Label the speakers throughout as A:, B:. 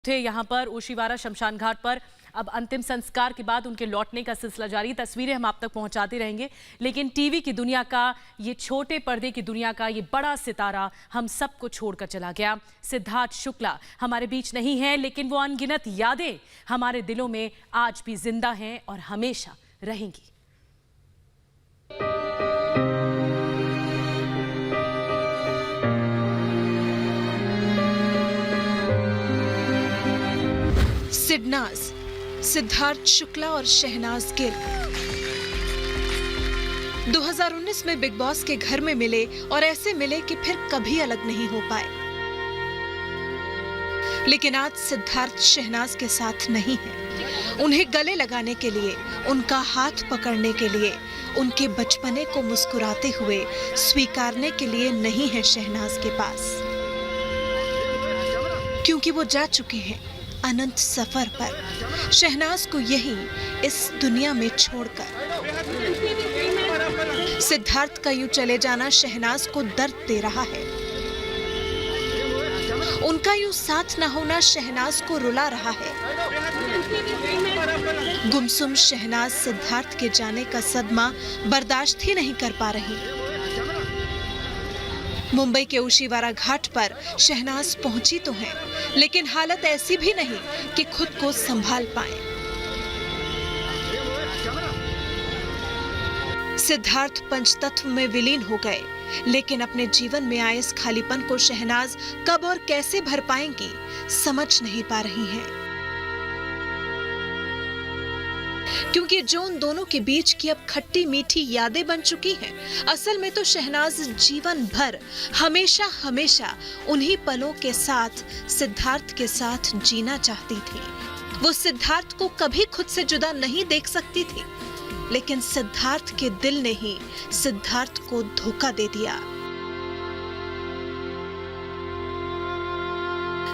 A: थे यहाँ पर ओशीवारा शमशान घाट पर। अब अंतिम संस्कार के बाद उनके लौटने का सिलसिला जारी। तस्वीरें हम आप तक पहुंचाते रहेंगे, लेकिन टीवी की दुनिया का, ये छोटे पर्दे की दुनिया का ये बड़ा सितारा हम सबको छोड़कर चला गया। सिद्धार्थ शुक्ला हमारे बीच नहीं है, लेकिन वो अनगिनत यादें हमारे दिलों में आज भी जिंदा हैं और हमेशा रहेंगी।
B: सिडनाज, सिद्धार्थ शुक्ला और शहनाज गिल 2019 में बिग बॉस के घर में मिले और ऐसे मिले कि फिर कभी अलग नहीं हो पाए। लेकिन आज सिद्धार्थ शहनाज के साथ नहीं है। उन्हें गले लगाने के लिए, उनका हाथ पकड़ने के लिए, उनके बचपने को मुस्कुराते हुए स्वीकारने के लिए नहीं है शहनाज के पास, क्योंकि वो जा चुके हैं अनंत सफर पर, शहनाज को यहीं इस दुनिया में छोड़कर। सिद्धार्थ का यूं चले जाना शहनाज को दर्द दे रहा है। उनका यूं साथ न होना शहनाज को रुला रहा है। गुमसुम शहनाज सिद्धार्थ के जाने का सदमा बर्दाश्त ही नहीं कर पा रही। मुंबई के ओशीवारा घाट पर शहनाज पहुंची तो है, लेकिन हालत ऐसी भी नहीं कि खुद को संभाल पाए। सिद्धार्थ पंचतत्व में विलीन हो गए, लेकिन अपने जीवन में आए इस खालीपन को शहनाज कब और कैसे भर पाएंगी, समझ नहीं पा रही हैं। क्योंकि जो उन दोनों के बीच की अब खट्टी मीठी यादें बन चुकी हैं, असल में तो शहनाज जीवन भर हमेशा हमेशा उन्हीं पलों के साथ, सिद्धार्थ के साथ जीना चाहती थी। वो सिद्धार्थ को कभी खुद से जुदा नहीं देख सकती थी, लेकिन सिद्धार्थ के दिल ने ही सिद्धार्थ को धोखा दे दिया।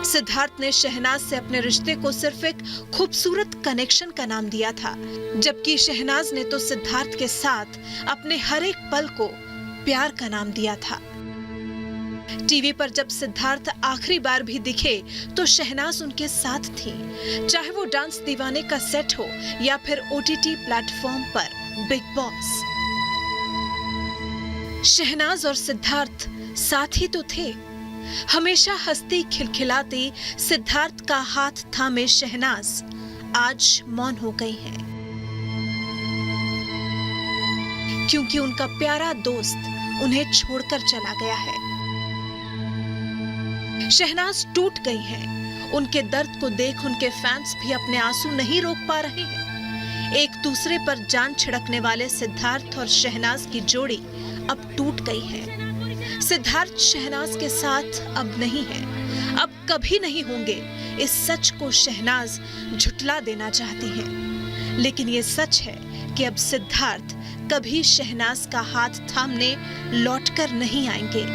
B: सिद्धार्थ ने शहनाज से अपने रिश्ते को सिर्फ एक खूबसूरत कनेक्शन का नाम दिया था, जबकि शहनाज ने तो सिद्धार्थ के साथ अपने हर एक पल को प्यार का नाम दिया था। टीवी पर जब सिद्धार्थ आखिरी बार भी दिखे तो शहनाज उनके साथ थी, चाहे वो डांस दीवाने का सेट हो या फिर ओटीटी प्लेटफॉर्म पर बिग बॉस। शहनाज और सिद्धार्थ साथ ही तो थे। हमेशा हंसती खिलखिलाती सिद्धार्थ का हाथ थामे शहनाज आज मौन हो गई है, क्योंकि उनका प्यारा दोस्त उन्हें छोड़कर चला गया है। शहनाज टूट गई है। उनके दर्द को देख उनके फैंस भी अपने आंसू नहीं रोक पा रहे हैं। एक दूसरे पर जान छिड़कने वाले सिद्धार्थ और शहनाज की जोड़ी अब टूट गई है। सिद्धार्थ शहनाज के साथ अब नहीं है, अब कभी नहीं होंगे। इस सच को शहनाज झुठला देना चाहती है, लेकिन ये सच है कि अब सिद्धार्थ कभी शहनाज का हाथ थामने लौटकर नहीं आएंगे।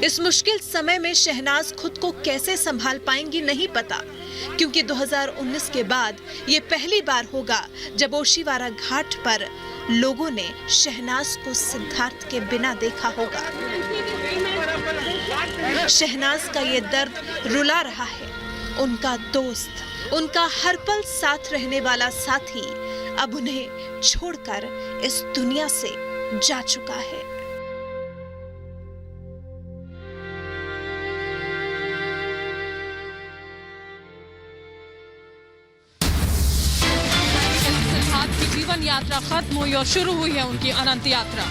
B: इस मुश्किल समय में शहनाज खुद को कैसे संभाल पाएंगी नहीं पता, क्योंकि 2019 के बाद ये पहली बार होगा जब ओशीवारा घाट पर लोगों ने शहनाज को सिद्धार्थ के बिना देखा होगा। शहनाज का ये दर्द रुला रहा है। उनका दोस्त, उनका हर पल साथ रहने वाला साथी अब उन्हें छोड़कर इस दुनिया से जा चुका है।
C: जीवन यात्रा खत्म हुई और शुरू हुई है उनकी अनंत यात्रा।